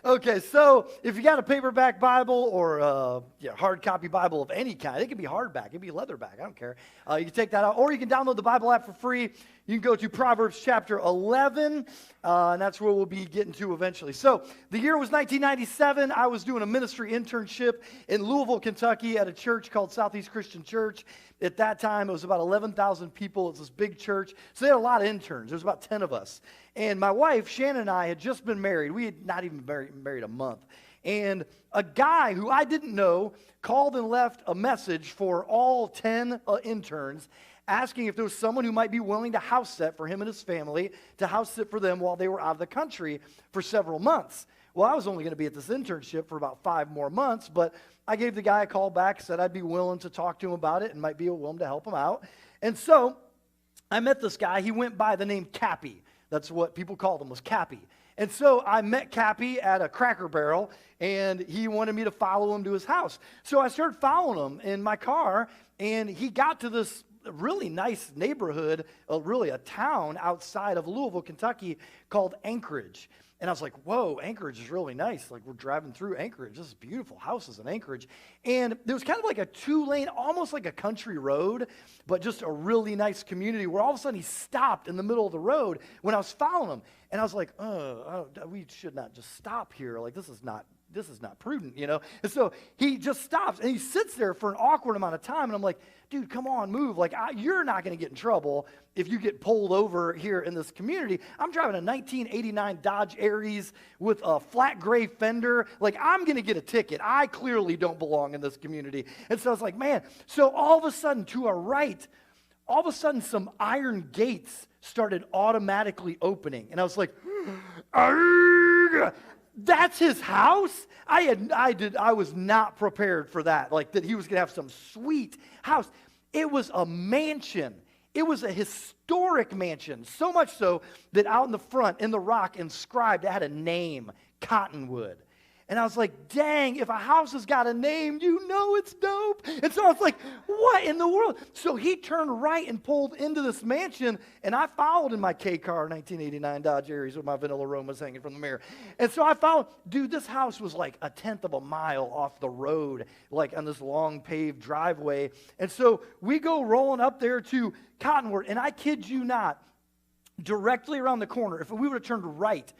Okay, so if you got a paperback Bible or a hard copy Bible of any kind, it can be hardback, it can be leatherback, I don't care. You can take that out, or you can download the Bible app for free. You can go to Proverbs chapter 11, and that's where we'll be getting to eventually. So the year was 1997. I was doing a ministry internship in Louisville, Kentucky at a church called Southeast Christian Church. At that time, it was about 11,000 people. It's this big church. So they had a lot of interns. There was about 10 of us. And my wife, Shannon, and I had just been married. We had not even married a month. And a guy who I didn't know called and left a message for all 10 interns asking if there was someone who might be willing to house sit for him and his family, to house sit for them while they were out of the country for several months. Well, I was only going to be at this internship for about 5 more months, but I gave the guy a call back, said I'd be willing to talk to him about it and might be willing to help him out. And so I met this guy. He went by the name Cappy. That's what people called him, was Cappy. And so I met Cappy at a Cracker Barrel, and he wanted me to follow him to his house. So I started following him in my car, and he got to this really nice neighborhood, really a town outside of Louisville, Kentucky, called Anchorage. And I was like, whoa, Anchorage is really nice. Like, we're driving through Anchorage. This is beautiful houses in Anchorage. And there was kind of like a 2-lane, almost like a country road, but just a really nice community where all of a sudden he stopped in the middle of the road when I was following him. And I was like, we should not just stop here. Like, this is not prudent, you know? And so he just stops, and he sits there for an awkward amount of time, and I'm like, dude, come on, move. Like, you're not going to get in trouble if you get pulled over here in this community. I'm driving a 1989 Dodge Aries with a flat gray fender. Like, I'm going to get a ticket. I clearly don't belong in this community. And so I was like, man. So all of a sudden, to our right, all of a sudden, some iron gates started automatically opening. And I was like, argh! That's his house? I was not prepared for that, like that he was going to have some sweet house. It was a mansion. It was a historic mansion, so much so that out in the front, in the rock, inscribed, it had a name, Cottonwood. And I was like, dang, if a house has got a name, you know it's dope. And so I was like, what in the world? So he turned right and pulled into this mansion, and I followed in my K-car 1989 Dodge Aries with my vanilla aromas hanging from the mirror. And so I followed. Dude, this house was like a 1/10 of a mile off the road, like on this long paved driveway. And so we go rolling up there to Cottonwood, and I kid you not, directly around the corner, if we would have turned right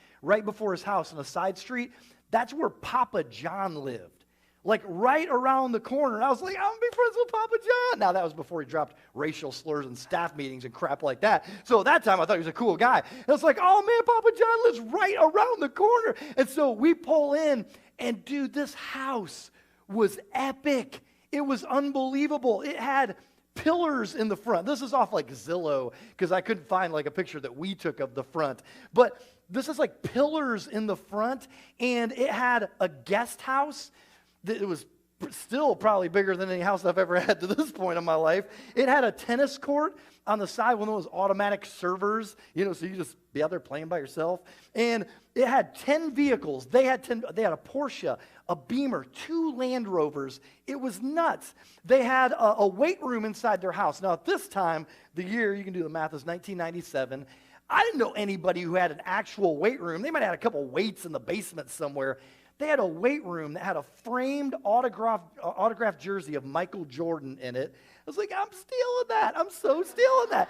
before his house on a side street, that's where Papa John lived, like right around the corner. And I was like, I'm going to be friends with Papa John. Now, that was before he dropped racial slurs in staff meetings and crap like that. So at that time, I thought he was a cool guy. And I was like, oh, man, Papa John lives right around the corner. And so we pull in, and, dude, this house was epic. It was unbelievable. It had pillars in the front. This is off like Zillow because I couldn't find like a picture that we took of the front. But this is like pillars in the front, and it had a guest house that it was still probably bigger than any house I've ever had to this point in my life. It had a tennis court on the side, one of those automatic servers, you know, so you just be out there playing by yourself. And it had 10 vehicles. They had a Porsche, a Beamer, 2 Land Rovers. It was nuts. They had a weight room inside their house. Now, at this time, the year, you can do the math, is 1997. I didn't know anybody who had an actual weight room. They might have had a couple weights in the basement somewhere. They had a weight room that had a framed autographed jersey of Michael Jordan in it. I was like, I'm stealing that. I'm so stealing that.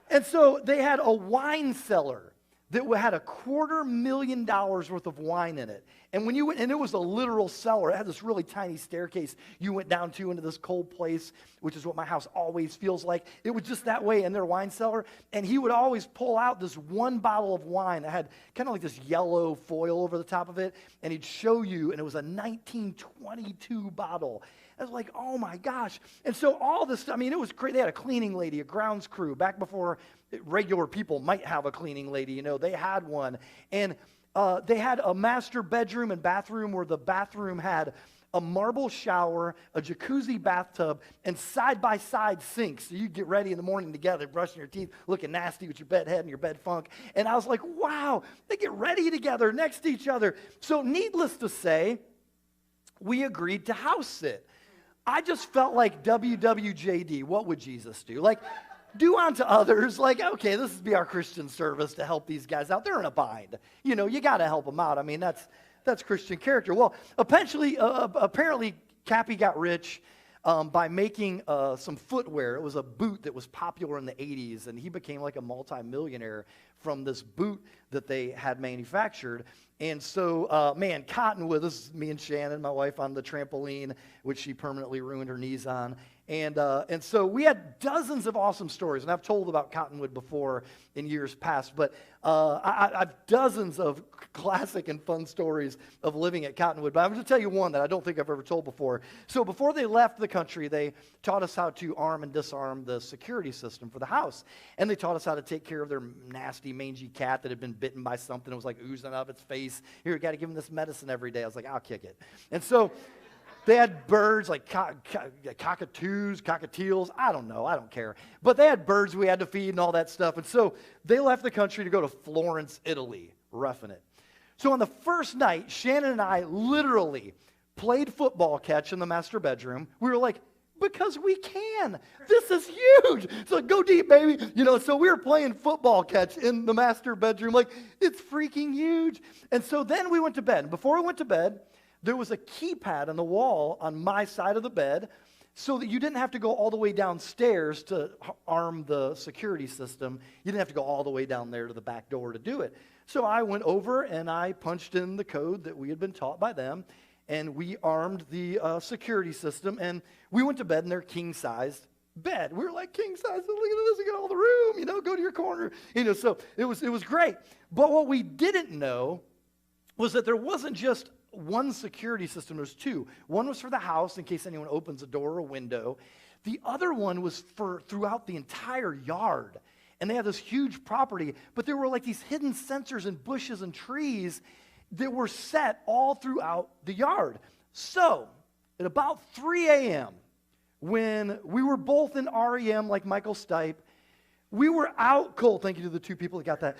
And so they had a wine cellar that had $250,000 worth of wine in it. And when you went, and it was a literal cellar. It had this really tiny staircase you went down to into this cold place, which is what my house always feels like. It was just that way in their wine cellar. And he would always pull out this one bottle of wine that had kind of like this yellow foil over the top of it. And he'd show you, and it was a 1922 bottle. I was like, oh my gosh. And so all this, I mean, it was great. They had a cleaning lady, a grounds crew, back before regular people might have a cleaning lady, you know, they had one. And they had a master bedroom and bathroom where the bathroom had a marble shower, a jacuzzi bathtub, and side-by-side sinks. So you get ready in the morning together, brushing your teeth, looking nasty with your bed head and your bed funk. And I was like, wow, they get ready together next to each other. So needless to say, we agreed to house sit. I just felt like WWJD. What would Jesus do? Like, do unto others. Like, okay, this is be our Christian service to help these guys out. They're in a bind. You know, you got to help them out. I mean, that's that's Christian character. Well, apparently, Cappy got rich by making some footwear. It was a boot that was popular in the 80s, and he became like a multimillionaire from this boot that they had manufactured. And so, Cottonwood, this is me and Shannon, my wife, on the trampoline, which she permanently ruined her knees on. And so we had dozens of awesome stories, and I've told about Cottonwood before in years past, but I've dozens of classic and fun stories of living at Cottonwood. But I'm going to tell you one that I don't think I've ever told before. So before they left the country, they taught us how to arm and disarm the security system for the house. And they taught us how to take care of their nasty, mangy cat that had been bitten by something. It was like oozing out of its face. Here, you got to give him this medicine every day. I was like, I'll kick it. And so they had birds like cockatoos, cockatiels. I don't know. I don't care. But they had birds we had to feed and all that stuff. And so they left the country to go to Florence, Italy, roughing it. So on the first night, Shannon and I literally played football catch in the master bedroom. We were like, because we can. This is huge. So go deep, baby. So we were playing football catch in the master bedroom. Like, it's freaking huge. And so then we went to bed. Before we went to bed, there was a keypad on the wall on my side of the bed so that you didn't have to go all the way downstairs to arm the security system. You didn't have to go all the way down there to the back door to do it. So I went over and I punched in the code that we had been taught by them, and we armed the security system, and we went to bed in their king-sized bed. We were like, king-size, look at this, you got all the room, go to your corner. So it was great. But what we didn't know was that there wasn't just one security system, there's two. One was for the house in case anyone opens a door or a window. The other one was for throughout the entire yard. And they had this huge property, but there were like these hidden sensors and bushes and trees that were set all throughout the yard. So, at about 3 a.m., when we were both in REM like Michael Stipe, we were out cold. Thank you to the two people that got that.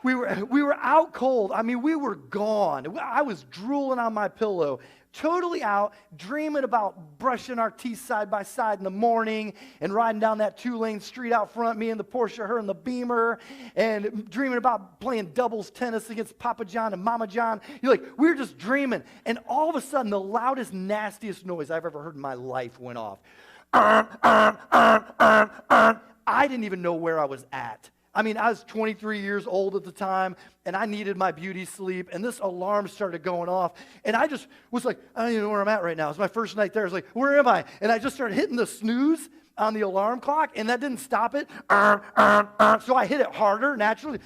We were out cold. I mean, we were gone. I was drooling on my pillow, totally out, dreaming about brushing our teeth side by side in the morning and riding down that 2-lane street out front, me and the Porsche, her and the Beamer, and dreaming about playing doubles tennis against Papa John and Mama John. We were just dreaming. And all of a sudden, the loudest, nastiest noise I've ever heard in my life went off. I didn't even know where I was at. I mean, I was 23 years old at the time, and I needed my beauty sleep, and this alarm started going off, and I just was like, I don't even know where I'm at right now. It's my first night there. I was like, where am I? And I just started hitting the snooze on the alarm clock, and that didn't stop it. So I hit it harder, naturally.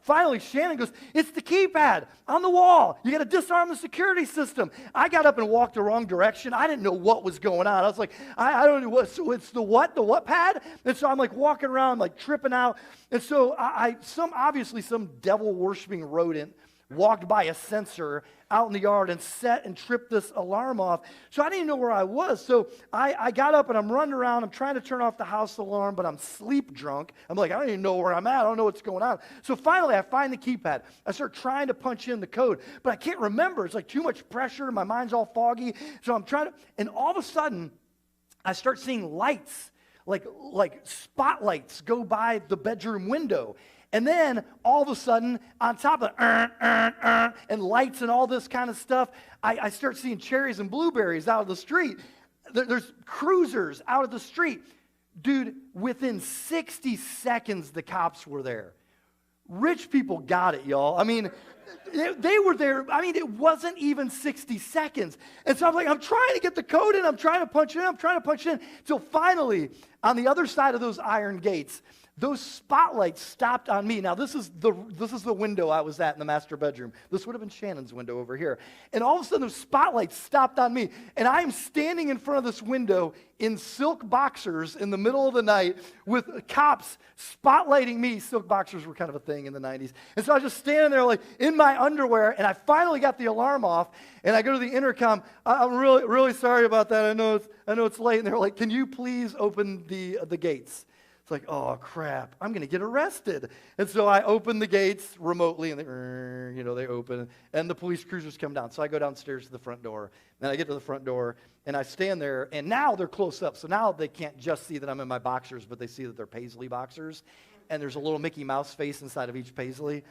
Finally, Shannon goes, it's the keypad on the wall. You got to disarm the security system. I got up and walked the wrong direction. I didn't know what was going on. I was like, I don't know so it's the what pad? And so I'm like walking around, like tripping out. And so obviously some devil-worshiping rodent walked by a sensor out in the yard and set and tripped this alarm off. So I didn't even know where I was. So I got up and I'm running around. I'm trying to turn off the house alarm, but I'm sleep drunk. I'm like, I don't even know where I'm at. I don't know what's going on. So finally, I find the keypad. I start trying to punch in the code, but I can't remember. It's like too much pressure. My mind's all foggy. So I'm trying to, and all of a sudden, I start seeing lights, like spotlights go by the bedroom window. And then, all of a sudden, on top of and lights and all this kind of stuff, I start seeing cherries and blueberries out of the street. There's cruisers out of the street. Dude, within 60 seconds, the cops were there. Rich people got it, y'all. I mean, they were there. I mean, it wasn't even 60 seconds. And so I'm like, I'm trying to get the code in. I'm trying to punch it in. Till finally, on the other side of those iron gates, those spotlights stopped on me. Now, this is the window I was at in the master bedroom. This would have been Shannon's window over here. And all of a sudden, those spotlights stopped on me. And I am standing in front of this window in silk boxers in the middle of the night with cops spotlighting me. Silk boxers were kind of a thing in the 90s. And so I was just standing there like in my underwear, and I finally got the alarm off, and I go to the intercom. I'm really, really sorry about that. I know it's late. And they're like, can you please open the gates? It's like, oh, crap, I'm going to get arrested. And so I open the gates remotely, and they open, and the police cruisers come down. So I go downstairs to the front door, and I get to the front door, and I stand there, and now they're close up. So now they can't just see that I'm in my boxers, but they see that they're paisley boxers, and there's a little Mickey Mouse face inside of each paisley.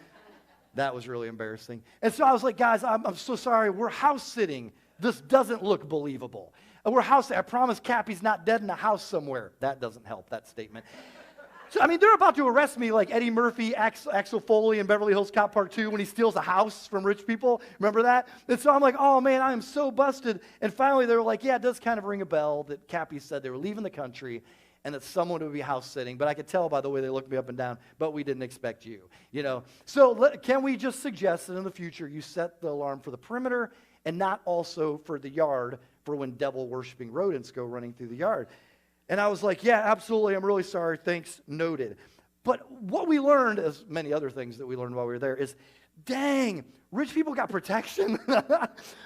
That was really embarrassing. And so I was like, guys, I'm so sorry. We're house sitting. This doesn't look believable. We're house sitting. I promise Cappy's not dead in a house somewhere. That doesn't help, that statement. So, I mean, they're about to arrest me like Eddie Murphy, Axel Foley in Beverly Hills Cop Part 2 when he steals a house from rich people. Remember that? And so I'm like, oh, man, I am so busted. And finally, they were like, yeah, it does kind of ring a bell that Cappy said they were leaving the country and that someone would be house sitting. But I could tell by the way they looked me up and down, but we didn't expect you, you know. So can we just suggest that in the future you set the alarm for the perimeter and not also for the yard for when devil-worshiping rodents go running through the yard? And I was like, yeah, absolutely. I'm really sorry. Thanks, noted. But what we learned, as many other things that we learned while we were there, is, dang, rich people got protection.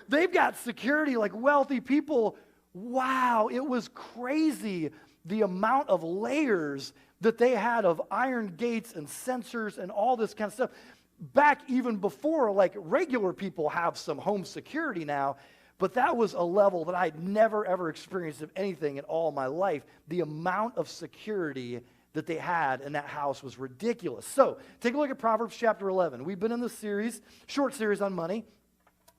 They've got security like wealthy people. Wow, it was crazy the amount of layers that they had of iron gates and sensors and all this kind of stuff. Back even before, like, regular people have some home security now, but that was a level that I'd never, ever experienced of anything in all my life. The amount of security that they had in that house was ridiculous. So take a look at Proverbs chapter 11. We've been in this series, short series on money.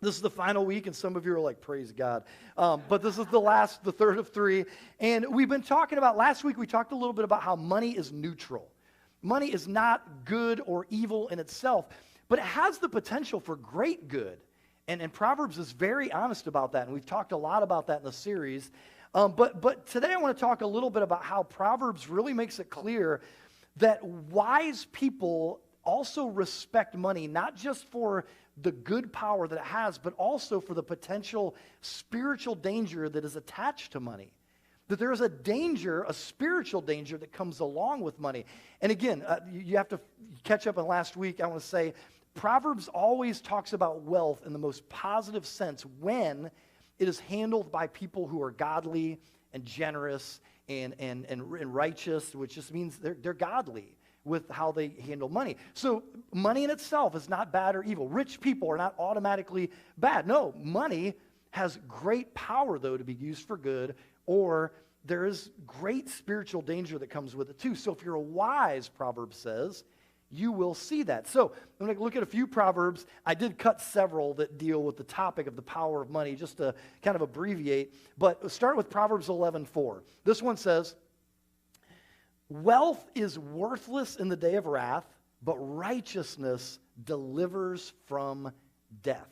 This is the final week, and some of you are like, praise God. But this is the third of three. And we've been talking about, last week we talked a little bit about how money is neutral. Money is not good or evil in itself, but it has the potential for great good. And Proverbs is very honest about that, and we've talked a lot about that in the series. But today I want to talk a little bit about how Proverbs really makes it clear that wise people also respect money, not just for the good power that it has, but also for the potential spiritual danger that is attached to money. That there is a danger, a spiritual danger that comes along with money. And again, you have to catch up on last week. I want to say, Proverbs always talks about wealth in the most positive sense when it is handled by people who are godly and generous and righteous, which just means they're godly with how they handle money. So money in itself is not bad or evil. Rich people are not automatically bad. No, money has great power, though, to be used for good, or there is great spiritual danger that comes with it, too. So if you're a wise, Proverbs says, you will see that. So I'm going to look at a few Proverbs. I did cut several that deal with the topic of the power of money, just to kind of abbreviate. But start with Proverbs 11:4. This one says, wealth is worthless in the day of wrath, but righteousness delivers from death.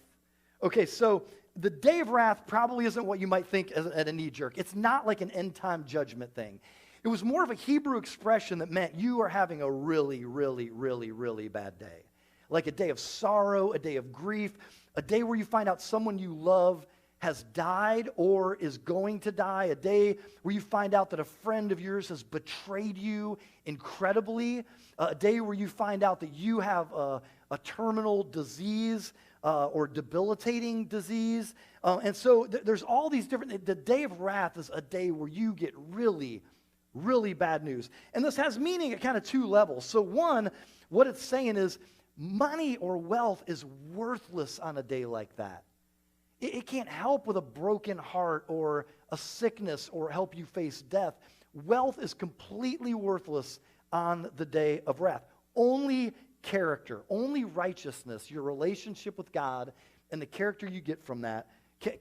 Okay, so the day of wrath probably isn't what you might think at a knee-jerk. It's not like an end-time judgment thing. It was more of a Hebrew expression that meant you are having a really, really, really, really bad day. Like a day of sorrow, a day of grief, a day where you find out someone you love has died or is going to die, a day where you find out that a friend of yours has betrayed you incredibly, a day where you find out that you have a terminal disease or debilitating disease. And so there's all these different, the day of wrath is a day where you get really, really bad news. And this has meaning at kind of two levels. So one, what it's saying is money or wealth is worthless on a day like that. It can't help with a broken heart or a sickness or help you face death. Wealth is completely worthless on the day of wrath. Only character, only righteousness, your relationship with God and the character you get from that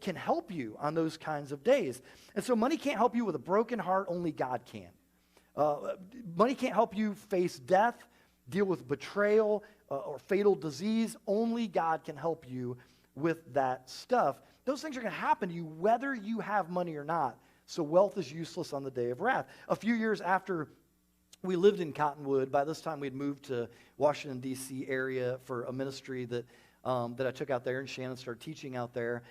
can help you on those kinds of days. And so money can't help you with a broken heart, only God can. Money can't help you face death, deal with betrayal or fatal disease. Only God can help you with that stuff. Those things are going to happen to you whether you have money or not. So wealth is useless on the day of wrath. A few years after we lived in Cottonwood, by this time we'd moved to Washington, D.C. area for a ministry that I took out there, and Shannon started teaching out there.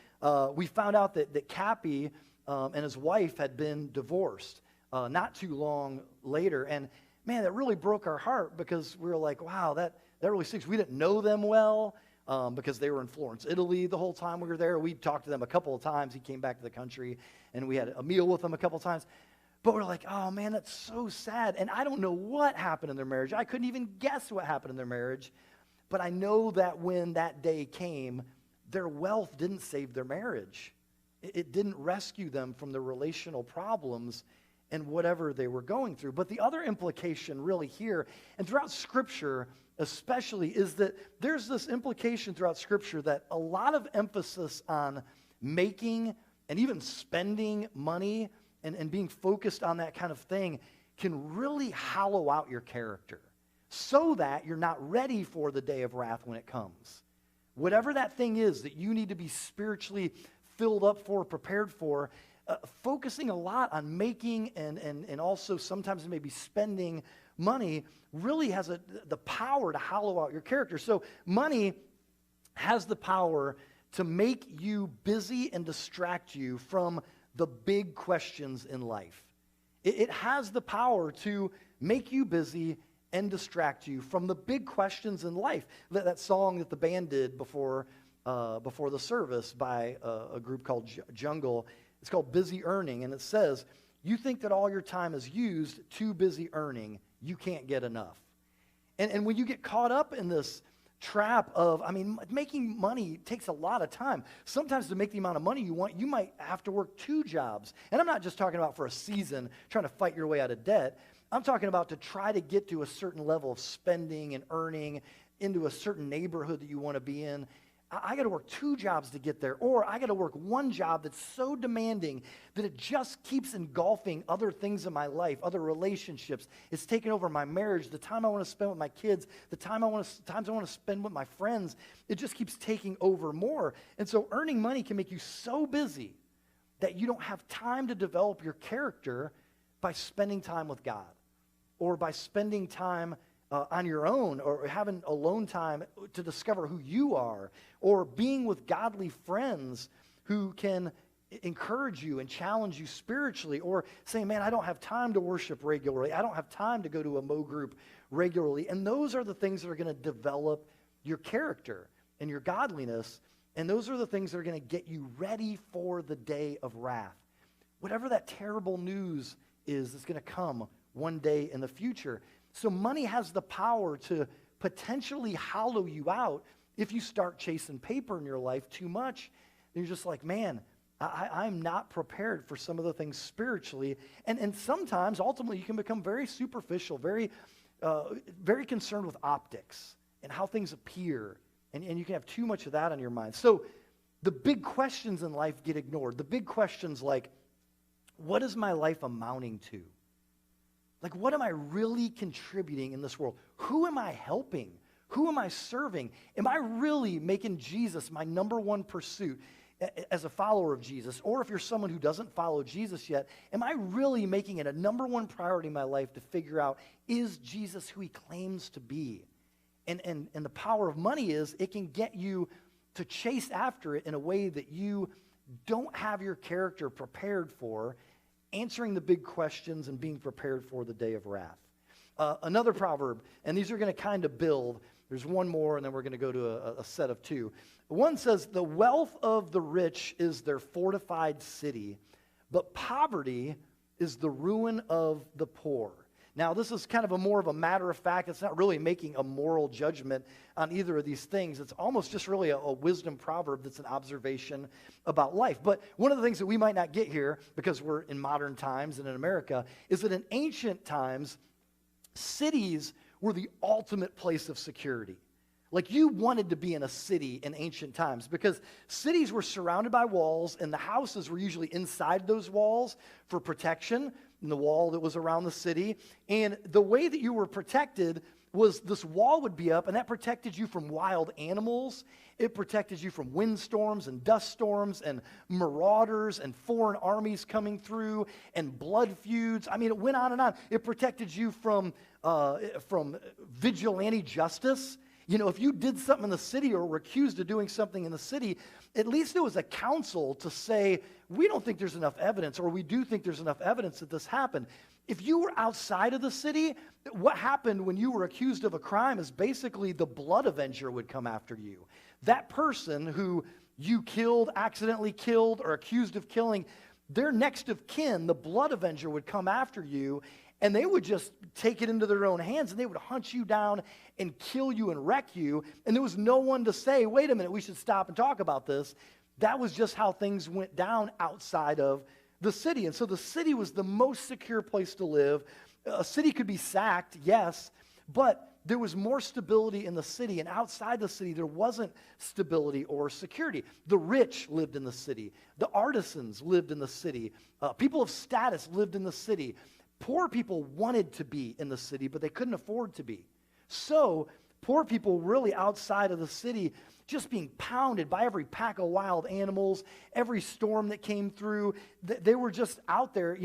We found out that Cappy and his wife had been divorced not too long later. And man, that really broke our heart because we were like, wow, that really stinks. We didn't know them well. Because they were in Florence, Italy the whole time we were there. We talked to them a couple of times. He came back to the country, and we had a meal with them a couple of times. But we're like, oh, man, that's so sad. And I don't know what happened in their marriage. I couldn't even guess what happened in their marriage. But I know that when that day came, their wealth didn't save their marriage. It didn't rescue them from the relational problems. and whatever they were going through. But the other implication really here, and throughout Scripture especially, is that there's this implication throughout Scripture that a lot of emphasis on making and even spending money and being focused on that kind of thing can really hollow out your character so that you're not ready for the day of wrath when it comes. Whatever that thing is that you need to be spiritually filled up for, prepared for, focusing a lot on making and also sometimes maybe spending money really has the power to hollow out your character. So money has the power to make you busy and distract you from the big questions in life. It has the power to make you busy and distract you from the big questions in life. That song that the band did before the service by a group called Jungle, it's called Busy Earning, and it says, you think that all your time is used, too busy earning, you can't get enough. And when you get caught up in this trap of, making money takes a lot of time. Sometimes to make the amount of money you want, you might have to work 2 jobs. And I'm not just talking about for a season, trying to fight your way out of debt. I'm talking about to try to get to a certain level of spending and earning into a certain neighborhood that you want to be in. I got to work 2 jobs to get there, or I got to work 1 job that's so demanding that it just keeps engulfing other things in my life, other relationships. It's taking over my marriage, the time I want to spend with my kids, the times I want to spend with my friends. It just keeps taking over more. And so earning money can make you so busy that you don't have time to develop your character by spending time with God or by spending time on your own, or having alone time to discover who you are, or being with godly friends who can encourage you and challenge you spiritually, or saying, man, I don't have time to worship regularly. I don't have time to go to a Mo group regularly. And those are the things that are going to develop your character and your godliness, and those are the things that are going to get you ready for the day of wrath. Whatever that terrible news is that's going to come one day in the future. So money has the power to potentially hollow you out if you start chasing paper in your life too much. And you're just like, man, I'm not prepared for some of the things spiritually. And sometimes, ultimately, you can become very superficial, very concerned with optics and how things appear. And you can have too much of that on your mind. So the big questions in life get ignored. The big questions like, what is my life amounting to? Like, what am I really contributing in this world? Who am I helping? Who am I serving? Am I really making Jesus my number one pursuit as a follower of Jesus? Or if you're someone who doesn't follow Jesus yet, am I really making it a number one priority in my life to figure out, is Jesus who he claims to be? And the power of money is it can get you to chase after it in a way that you don't have your character prepared for, answering the big questions and being prepared for the day of wrath. Another proverb, and these are going to kind of build. There's one more, and then we're going to go to a set of 2. One says, the wealth of the rich is their fortified city, but poverty is the ruin of the poor. Now, this is kind of more of a matter of fact. It's not really making a moral judgment on either of these things. It's almost just really a wisdom proverb that's an observation about life. But one of the things that we might not get here, because we're in modern times and in America, is that in ancient times, cities were the ultimate place of security. Like, you wanted to be in a city in ancient times because cities were surrounded by walls, and the houses were usually inside those walls for protection, in the wall that was around the city. And the way that you were protected was this wall would be up, and that protected you from wild animals. It protected you from windstorms and dust storms and marauders and foreign armies coming through and blood feuds. It went on and on. It protected you from vigilante justice. You know, if you did something in the city or were accused of doing something in the city, at least there was a council to say, we don't think there's enough evidence, or we do think there's enough evidence that this happened. If you were outside of the city, what happened when you were accused of a crime is basically the blood avenger would come after you. That person who you killed, accidentally killed, or accused of killing, their next of kin, the blood avenger, would come after you, and they would just take it into their own hands, and they would hunt you down and kill you and wreck you. And there was no one to say, wait a minute, we should stop and talk about this. That was just how things went down outside of the city. And so the city was the most secure place to live. A city could be sacked, yes, but there was more stability in the city, and outside the city, there wasn't stability or security. The rich lived in the city. The artisans lived in the city. People of status lived in the city. Poor people wanted to be in the city, but they couldn't afford to be. So poor people really outside of the city, just being pounded by every pack of wild animals, every storm that came through. They were just out there,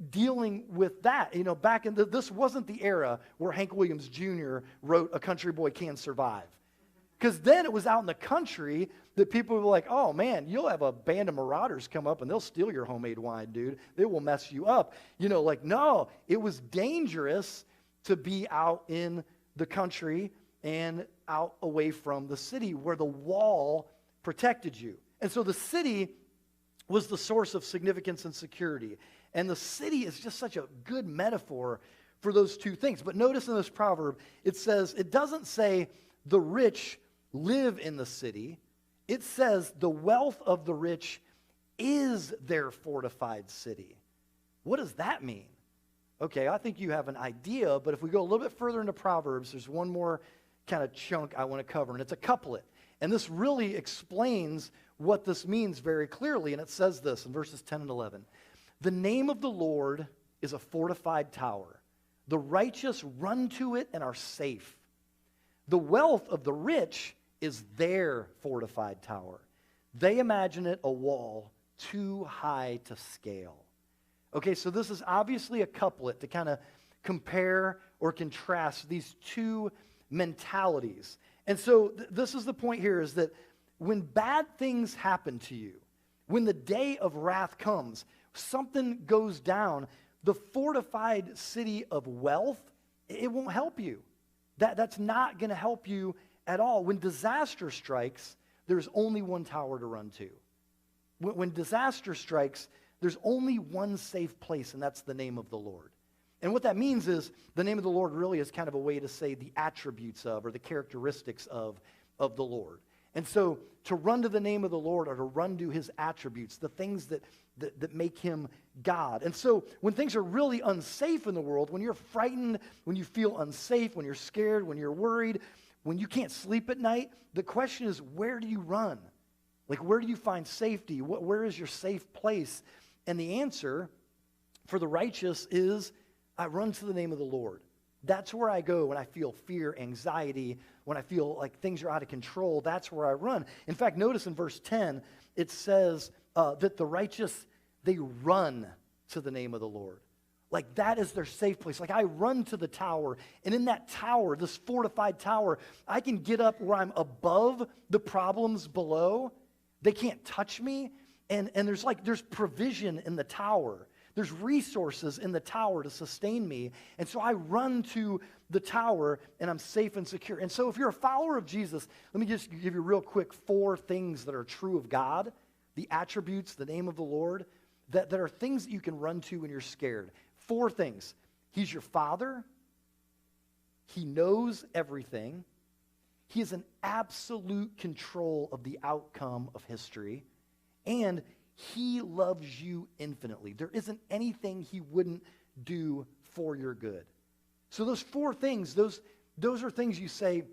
dealing with that. Back in this wasn't the era where Hank Williams Jr. wrote A Country Boy Can Survive. Because then it was out in the country that people were like, oh man, you'll have a band of marauders come up and they'll steal your homemade wine, dude. They will mess you up. No, it was dangerous to be out in the country and out away from the city where the wall protected you. And so the city was the source of significance and security. And the city is just such a good metaphor for those two things. But notice in this proverb, it doesn't say the rich live in the city. It says the wealth of the rich is their fortified city. What does that mean? Okay, I think you have an idea, but if we go a little bit further into Proverbs, there's one more kind of chunk I want to cover, and it's a couplet. And this really explains what this means very clearly, and it says this in verses 10 and 11. The name of the Lord is a fortified tower. The righteous run to it and are safe. The wealth of the rich is their fortified tower. They imagine it a wall too high to scale. Okay, so this is obviously a couplet to kind of compare or contrast these two mentalities. And so this is the point here, is that when bad things happen to you, when the day of wrath comes, something goes down, the fortified city of wealth, it won't help you. That's not going to help you at all. When disaster strikes, there's only one tower to run to. When disaster strikes, there's only one safe place, and that's the name of the Lord. And what that means is the name of the Lord really is kind of a way to say the attributes of or the characteristics of the Lord. And so to run to the name of the Lord or to run to his attributes, the things that make him God. And so when things are really unsafe in the world, when you're frightened, when you feel unsafe, when you're scared, when you're worried, when you can't sleep at night, the question is, where do you run? Like, where do you find safety? Where is your safe place? And the answer for the righteous is, I run to the name of the Lord. That's where I go when I feel fear, anxiety, when I feel like things are out of control. That's where I run. In fact, notice in verse 10, it says that the righteous, they run to the name of the Lord. Like that is their safe place. Like I run to the tower, and in that tower, this fortified tower, I can get up where I'm above the problems below. They can't touch me, and there's provision in the tower. There's resources in the tower to sustain me. And so I run to the tower, and I'm safe and secure. And so if you're a follower of Jesus, let me just give you real quick 4 things that are true of God, the attributes, the name of the Lord, that are things that you can run to when you're scared. 4 things. He's your Father. He knows everything. He is in absolute control of the outcome of history. And he loves you infinitely. There isn't anything he wouldn't do for your good. So those 4 things, those are things you say,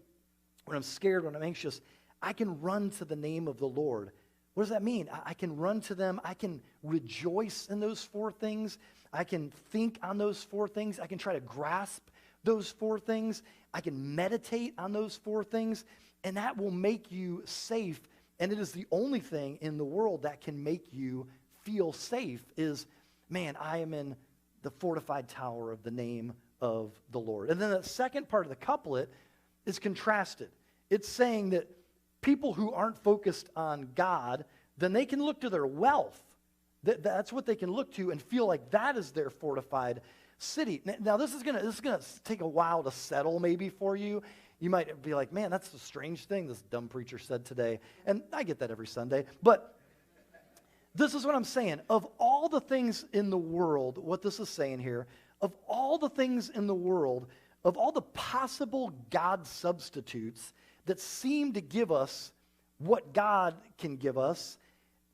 when I'm scared, when I'm anxious, I can run to the name of the Lord. What does that mean? I can run to them. I can rejoice in those 4 things. I can think on those 4 things. I can try to grasp those 4 things. I can meditate on those 4 things. And that will make you safe. And it is the only thing in the world that can make you feel safe is, man, I am in the fortified tower of the name of the Lord. And then the second part of the couplet is contrasted. It's saying that people who aren't focused on God, then they can look to their wealth. That's what they can look to and feel like that is their fortified city. Now, this is gonna take a while to settle maybe for you. You might be like, man, that's a strange thing this dumb preacher said today. And I get that every Sunday. But this is what I'm saying. Of all the things in the world, what this is saying here, of all the things in the world, of all the possible God substitutes that seem to give us what God can give us,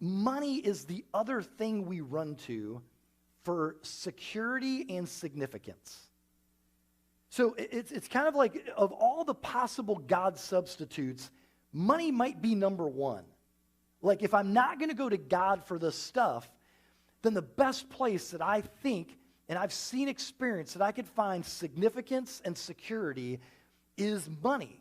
money is the other thing we run to for security and significance. So it's kind of like, of all the possible God substitutes, money might be number one. Like, if I'm not going to go to God for this stuff, then the best place that I think, and I've seen experience, that I could find significance and security is money.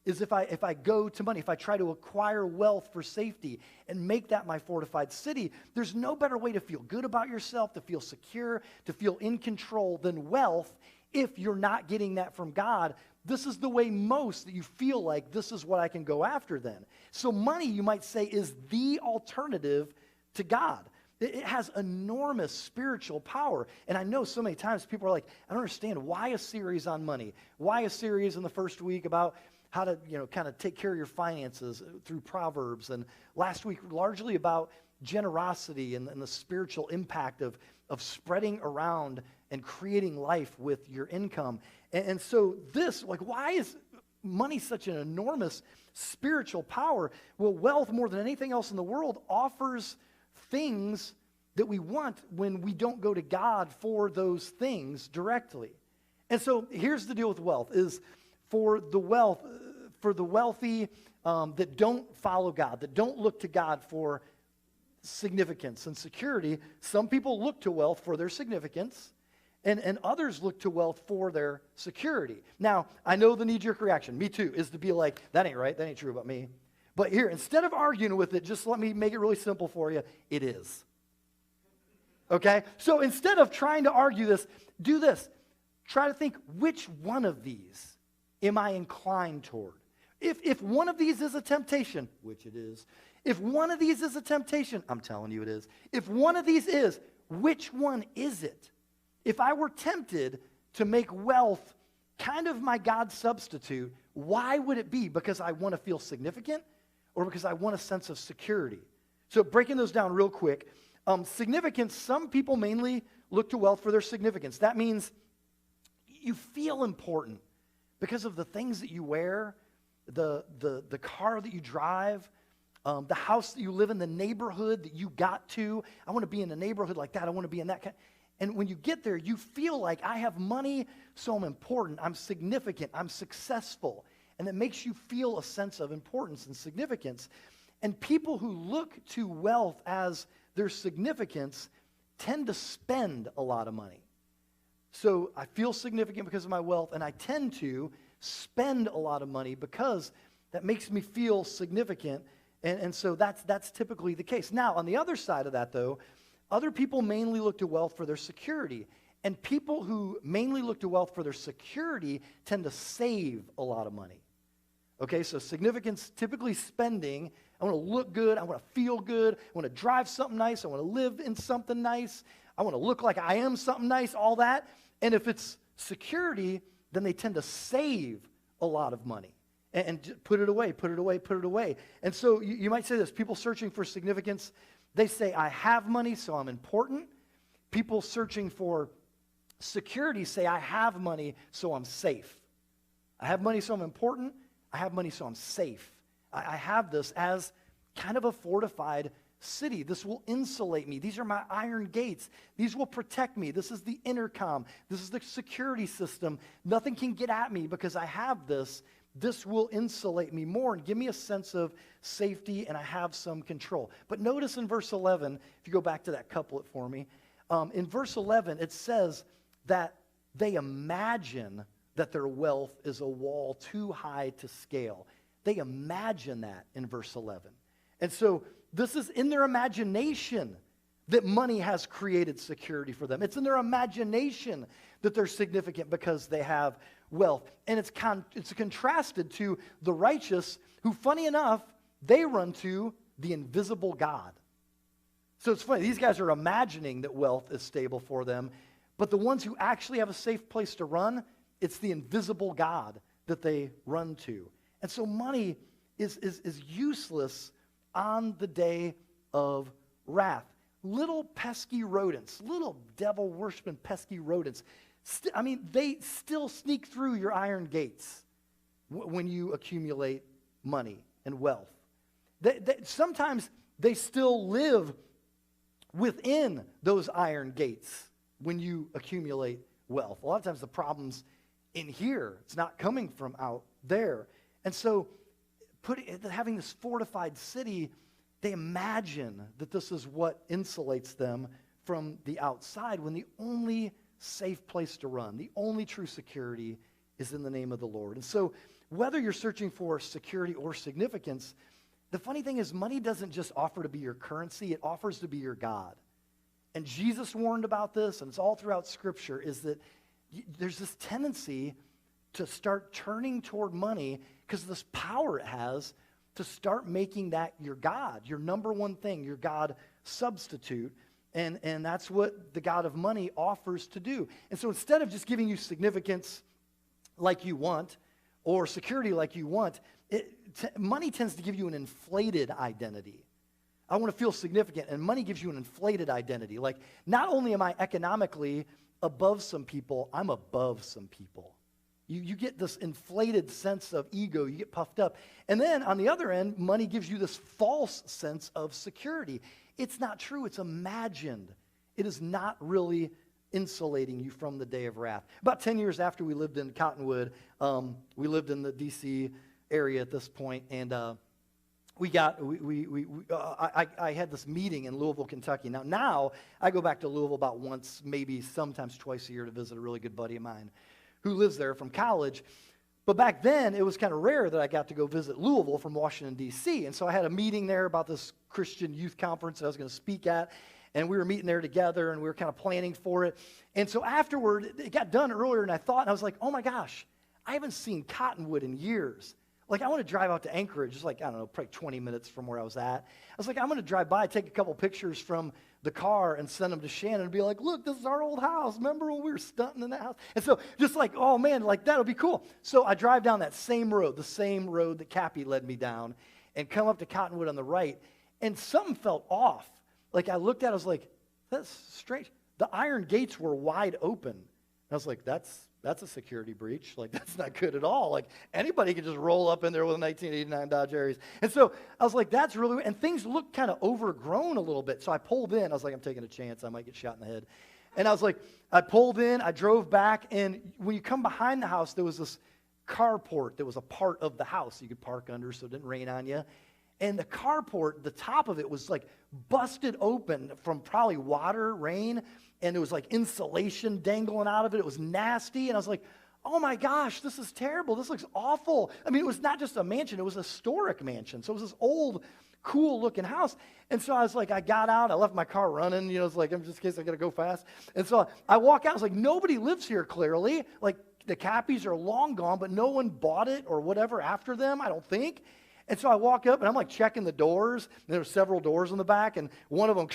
Is if I go to money, if I try to acquire wealth for safety and make that my fortified city, there's no better way to feel good about yourself, to feel secure, to feel in control than wealth. If you're not getting that from God, this is the way most that you feel like this is what I can go after then. So money, you might say, is the alternative to God. It has enormous spiritual power. And I know so many times people are like, I don't understand, why a series on money? Why a series in the first week about how to, kind of take care of your finances through Proverbs? And last week, largely about generosity and the spiritual impact of spreading around and creating life with your income. And so this, like, why is money such an enormous spiritual power? Well, wealth, more than anything else in the world, offers things that we want when we don't go to God for those things directly. And so here's the deal with wealth, is for the wealthy that don't follow God, that don't look to God for significance and security, some people look to wealth for their significance, and others look to wealth for their security. Now, I know the knee-jerk reaction, me too, is to be like, that ain't right, that ain't true about me. But here, instead of arguing with it, just let me make it really simple for you. It is. Okay? So instead of trying to argue this, do this. Try to think, which one of these am I inclined toward? If one of these is a temptation, which it is, if one of these is a temptation, I'm telling you it is. If one of these is, which one is it? If I were tempted to make wealth kind of my God substitute, why would it be? Because I want to feel significant, or because I want a sense of security? So breaking those down real quick, significance, some people mainly look to wealth for their significance. That means you feel important because of the things that you wear, the car that you drive, the house that you live in, the neighborhood that you got to. I want to be in a neighborhood like that. I want to be in that kind. And when you get there, you feel like, I have money, so I'm important, I'm significant, I'm successful. And it makes you feel a sense of importance and significance. And people who look to wealth as their significance tend to spend a lot of money. So I feel significant because of my wealth, and I tend to spend a lot of money because that makes me feel significant. And so that's typically the case. Now, on the other side of that, though, other people mainly look to wealth for their security. And people who mainly look to wealth for their security tend to save a lot of money. Okay, so significance, typically spending. I want to look good. I want to feel good. I want to drive something nice. I want to live in something nice. I want to look like I am something nice, all that. And if it's security, then they tend to save a lot of money and put it away, put it away, put it away. And so you might say this, people searching for significance, they say, I have money, so I'm important. People searching for security say, I have money, so I'm safe. I have money, so I'm important. I have money, so I'm safe. I have this as kind of a fortified city. This will insulate me. These are my iron gates. These will protect me. This is the intercom. This is the security system. Nothing can get at me because I have this. This will insulate me more and give me a sense of safety, and I have some control. But notice in verse 11, if you go back to that couplet for me, in verse 11, it says that they imagine that their wealth is a wall too high to scale. They imagine that in verse 11. And so this is in their imagination that money has created security for them. It's in their imagination that they're significant because they have wealth. And it's contrasted to the righteous who, funny enough, they run to the invisible God. So it's funny, these guys are imagining that wealth is stable for them, but the ones who actually have a safe place to run, it's the invisible God that they run to. And so money is useless on the day of wrath. Little pesky rodents, little devil-worshiping pesky rodents, they still sneak through your iron gates when you accumulate money and wealth. Sometimes they still live within those iron gates when you accumulate wealth. A lot of times the problem's in here. It's not coming from out there. And so having this fortified city, they imagine that this is what insulates them from the outside, when the only safe place to run, the only true security is in the name of the Lord. And so whether you're searching for security or significance, the funny thing is money doesn't just offer to be your currency, it offers to be your God. And Jesus warned about this, and it's all throughout Scripture, is that there's this tendency to start turning toward money because of this power it has to start making that your God, your number one thing, your God substitute. And that's what the God of money offers to do. And so instead of just giving you significance like you want or security like you want, money tends to give you an inflated identity. I want to feel significant, and money gives you an inflated identity. Like, not only am I economically above some people, I'm above some people. You get this inflated sense of ego. You get puffed up. And then on the other end, money gives you this false sense of security. It's not true. It's imagined. It is not really insulating you from the day of wrath. About 10 years after we lived in Cottonwood, we lived in the D.C. area at this point, and I had this meeting in Louisville, Kentucky. Now I go back to Louisville about once, maybe sometimes twice a year to visit a really good buddy of mine who lives there from college. But back then, it was kind of rare that I got to go visit Louisville from Washington, D.C. And so I had a meeting there about this Christian youth conference that I was going to speak at. And we were meeting there together, and we were kind of planning for it. And so afterward, it got done earlier than I thought. And I was like, oh, my gosh, I haven't seen Cottonwood in years. Like, I want to drive out to Anchorage, just like, I don't know, probably 20 minutes from where I was at. I was like, I'm going to drive by, take a couple pictures from the car and send them to Shannon and be like, look, this is our old house. Remember when we were stunting in that house? And so just like, oh, man, like, that'll be cool. So I drive down that same road, the same road that Cappy led me down, and come up to Cottonwood on the right, and something felt off. Like, I looked at it, I was like, that's strange. The iron gates were wide open. And I was like, that's a security breach. Like, that's not good at all. Like, anybody could just roll up in there with a 1989 Dodge Aries. And so I was like, that's really weird. And things looked kind of overgrown a little bit. So I pulled in. I was like, I'm taking a chance. I might get shot in the head. And I was like, I pulled in. I drove back. And when you come behind the house, there was this carport that was a part of the house you could park under so it didn't rain on you. And the carport, the top of it was like busted open from probably water, rain, and there was like insulation dangling out of it. It was nasty. And I was like, oh my gosh, this is terrible. This looks awful. I mean, it was not just a mansion. It was a historic mansion. So it was this old, cool looking house. And so I was like, I got out. I left my car running. You know, it's like, just in case I got to go fast. And so I walk out. I was like, nobody lives here clearly. Like, the Cappies are long gone, but no one bought it or whatever after them, I don't think. And so I walk up, and I'm like checking the doors. And there were several doors in the back, and one of them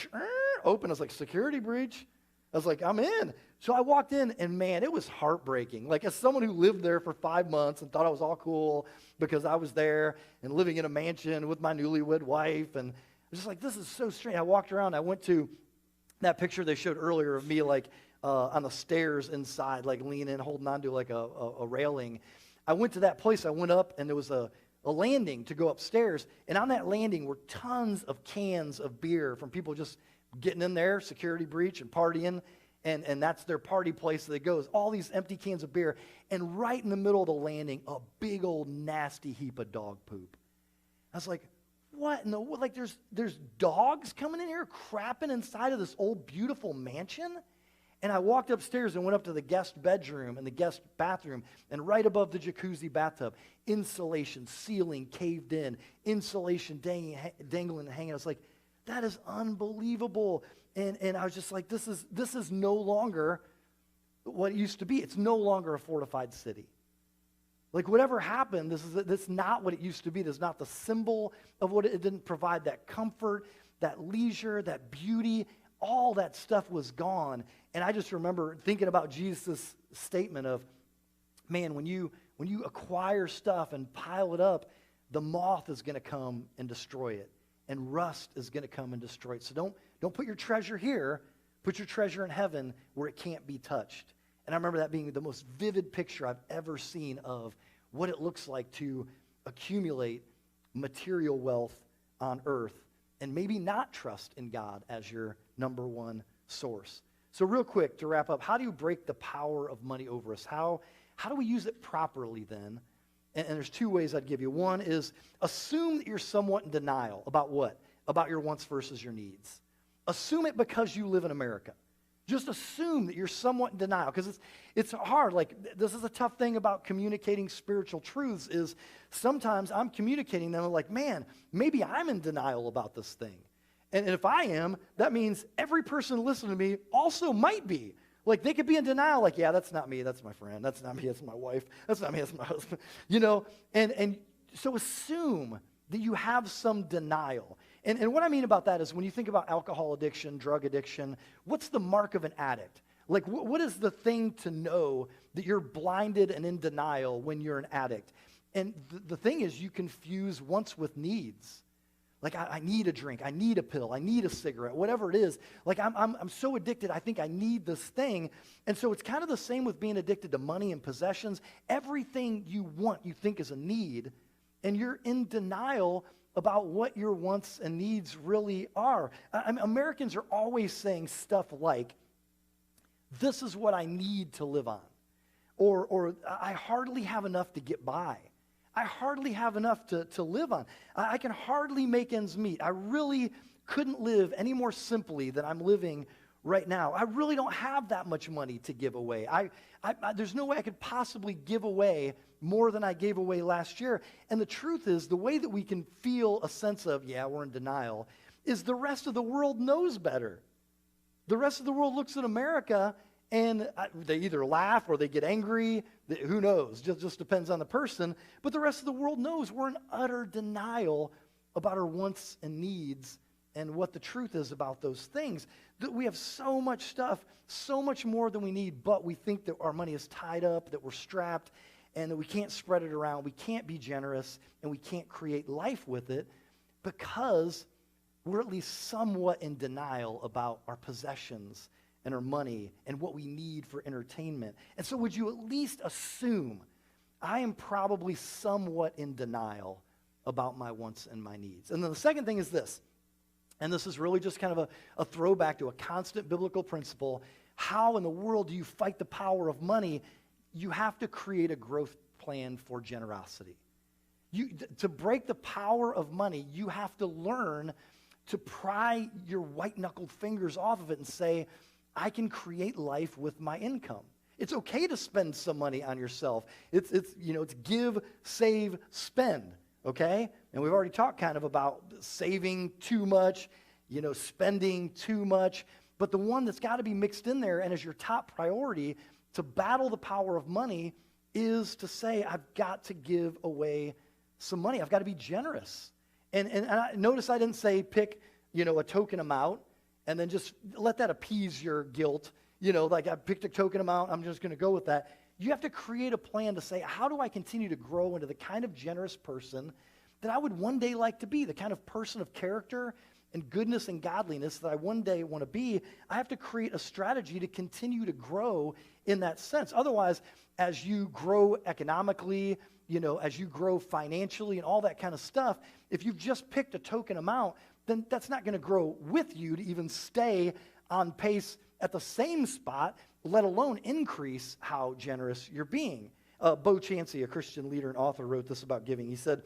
opened. I was like, security breach? I was like, I'm in. So I walked in, and man, it was heartbreaking. Like, as someone who lived there for 5 months and thought I was all cool because I was there and living in a mansion with my newlywed wife, and I was just like, this is so strange. I walked around. I went to that picture they showed earlier of me, like, on the stairs inside, like leaning, holding on to like a railing. I went to that place. I went up, and there was a landing to go upstairs, and on that landing were tons of cans of beer from people just getting in there, security breach, and partying, and that's their party place that they go. All these empty cans of beer, and right in the middle of the landing, a big old nasty heap of dog poop. I was like, what in the world? Like, there's dogs coming in here crapping inside of this old beautiful mansion? And I walked upstairs and went up to the guest bedroom and the guest bathroom, and right above the jacuzzi bathtub, insulation, ceiling caved in, insulation dangling and hanging. I was like, that is unbelievable. And I was just like, this is no longer what it used to be. It's no longer a fortified city. Like, whatever happened, this is not what it used to be. This is not the symbol of what it didn't provide. That comfort, that leisure, that beauty, all that stuff was gone. And I just remember thinking about Jesus' statement of, man, when you acquire stuff and pile it up, the moth is going to come and destroy it, and rust is going to come and destroy it. So don't put your treasure here. Put your treasure in heaven where it can't be touched. And I remember that being the most vivid picture I've ever seen of what it looks like to accumulate material wealth on earth and maybe not trust in God as your number one source. So real quick to wrap up, how do you break the power of money over us? How do we use it properly then? And there's two ways I'd give you. One is assume that you're somewhat in denial about what? About your wants versus your needs. Assume it because you live in America. Just assume that you're somewhat in denial, because it's hard. Like, this is a tough thing about communicating spiritual truths is sometimes I'm communicating them like, man, maybe I'm in denial about this thing. And if I am, that means every person listening to me also might be. Like, they could be in denial, like, yeah, that's not me, that's my friend, that's not me, that's my wife, that's not me, that's my husband, you know? And so assume that you have some denial. And what I mean about that is when you think about alcohol addiction, drug addiction, what's the mark of an addict? Like, what is the thing to know that you're blinded and in denial when you're an addict? And the thing is, you confuse wants with needs. Like, I need a drink, I need a pill, I need a cigarette, whatever it is. Like, I'm so addicted, I think I need this thing. And so it's kind of the same with being addicted to money and possessions. Everything you want, you think is a need, and you're in denial about what your wants and needs really are. Americans are always saying stuff like, this is what I need to live on. Or I hardly have enough to get by. I hardly have enough to live on. I can hardly make ends meet. I really couldn't live any more simply than I'm living right now. I really don't have that much money to give away. There's no way I could possibly give away more than I gave away last year. And the truth is, the way that we can feel a sense of, yeah, we're in denial, is the rest of the world knows better. The rest of the world looks at America and they either laugh or they get angry. Who knows? Just depends on the person. But the rest of the world knows we're in utter denial about our wants and needs and what the truth is about those things. That we have so much stuff, so much more than we need, but we think that our money is tied up, that we're strapped, and that we can't spread it around, we can't be generous, and we can't create life with it because we're at least somewhat in denial about our possessions and our money and what we need for entertainment. And so would you at least assume I am probably somewhat in denial about my wants and my needs? And then the second thing is this, and this is really just kind of a throwback to a constant biblical principle. How in the world do you fight the power of money? You have to create a growth plan for generosity. To break the power of money, you have to learn to pry your white-knuckled fingers off of it and say, I can create life with my income. It's okay to spend some money on yourself. It's give, save, spend, okay? And we've already talked kind of about saving too much, spending too much. But the one that's got to be mixed in there and is your top priority to battle the power of money is to say, I've got to give away some money. I've got to be generous. And notice I didn't say pick, a token amount and then just let that appease your guilt. Like I picked a token amount, I'm just going to go with that. You have to create a plan to say, how do I continue to grow into the kind of generous person that I would one day like to be, the kind of person of character and goodness and godliness that I one day want to be? I have to create a strategy to continue to grow in that sense. Otherwise, as you grow economically, as you grow financially and all that kind of stuff, if you've just picked a token amount, then that's not going to grow with you to even stay on pace at the same spot, let alone increase how generous you're being. Bo Chansey, a Christian leader and author, wrote this about giving. He said,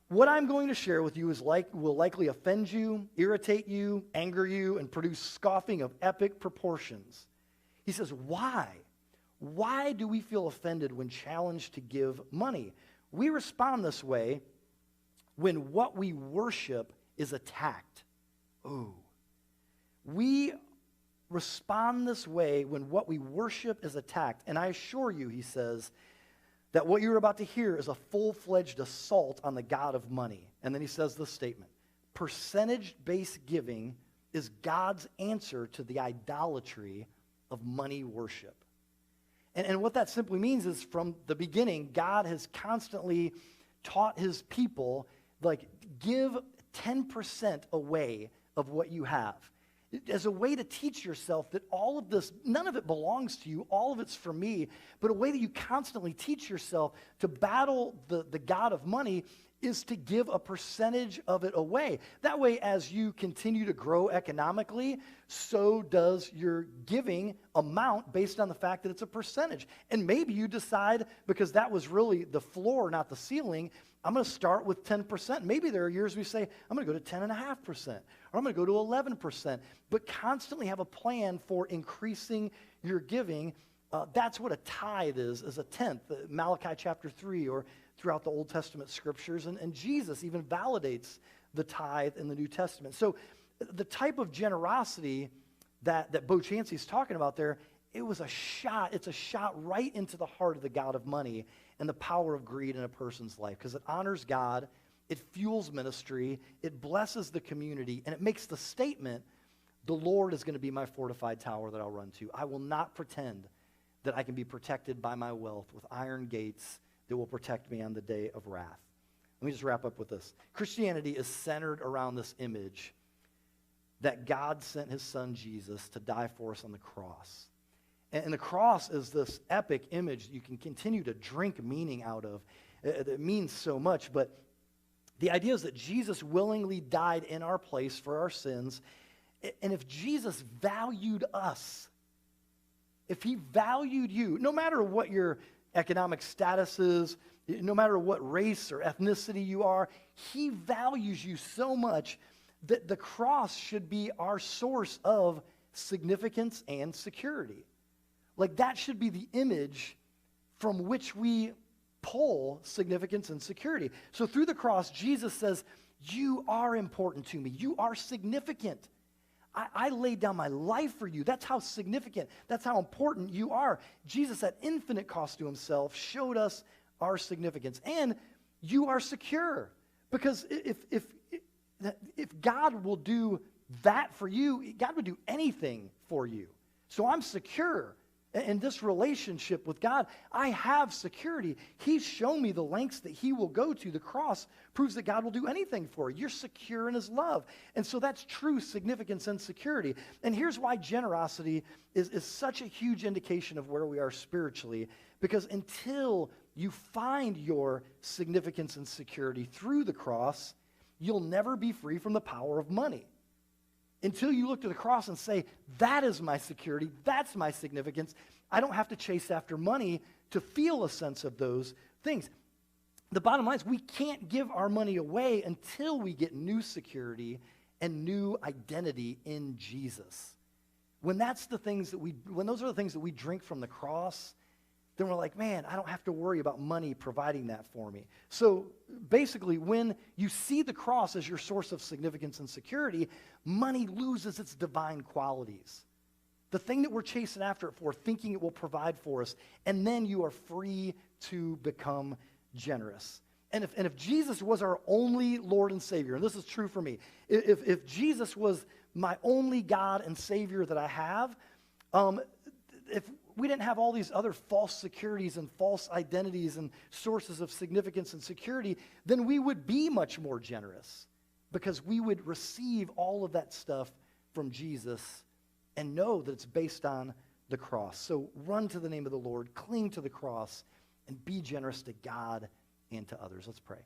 what I'm going to share with you will likely offend you, irritate you, anger you, and produce scoffing of epic proportions. He says, why? Why do we feel offended when challenged to give money? We respond this way when what we worship is attacked. Ooh. We respond this way when what we worship is attacked. And I assure you, he says, that what you're about to hear is a full-fledged assault on the God of money. And then he says this statement, percentage-based giving is God's answer to the idolatry of money worship. And what that simply means is from the beginning, God has constantly taught his people, like, give 10% away of what you have, as a way to teach yourself that all of this, none of it belongs to you, all of it's for me, but a way that you constantly teach yourself to battle the God of money is to give a percentage of it away. That way, as you continue to grow economically, so does your giving amount based on the fact that it's a percentage. And maybe you decide, because that was really the floor, not the ceiling, I'm going to start with 10%. Maybe there are years we say, I'm going to go to 10.5%, or I'm going to go to 11%. But constantly have a plan for increasing your giving. That's what a tithe is a tenth. Malachi chapter 3, or throughout the Old Testament scriptures. And Jesus even validates the tithe in the New Testament. So the type of generosity that Bo Chansey's talking about there, it's a shot right into the heart of the God of money and the power of greed in a person's life, because it honors God, it fuels ministry, it blesses the community, and it makes the statement, the Lord is going to be my fortified tower that I'll run to. I will not pretend that I can be protected by my wealth with iron gates that will protect me on the day of wrath. Let me just wrap up with this. Christianity is centered around this image that God sent his son Jesus to die for us on the cross. And the cross is this epic image you can continue to drink meaning out of. It means so much, but the idea is that Jesus willingly died in our place for our sins. And if Jesus valued us, if he valued you, no matter what your economic status is, no matter what race or ethnicity you are, he values you so much that the cross should be our source of significance and security. Like, that should be the image from which we pull significance and security. So through the cross, Jesus says, you are important to me. You are significant. I laid down my life for you. That's how significant, that's how important you are. Jesus, at infinite cost to himself, showed us our significance. And you are secure. Because if God will do that for you, God would do anything for you. So I'm secure. In this relationship with God, I have security. He's shown me the lengths that he will go to. The cross proves that God will do anything for you. You're secure in his love. And so that's true significance and security. And here's why generosity is such a huge indication of where we are spiritually. Because until you find your significance and security through the cross, you'll never be free from the power of money. Until you look to the cross and say, that is my security, that's my significance, I don't have to chase after money to feel a sense of those things. The bottom line is we can't give our money away until we get new security and new identity in Jesus. When those are the things that we drink from the cross, then we're like, man, I don't have to worry about money providing that for me. So basically, when you see the cross as your source of significance and security, money loses its divine qualities. The thing that we're chasing after it for, thinking it will provide for us, and then you are free to become generous. And if Jesus was our only Lord and Savior, and this is true for me, if Jesus was my only God and Savior that I have, if we didn't have all these other false securities and false identities and sources of significance and security, then we would be much more generous because we would receive all of that stuff from Jesus and know that it's based on the cross. So run to the name of the Lord, cling to the cross, and be generous to God and to others. Let's pray.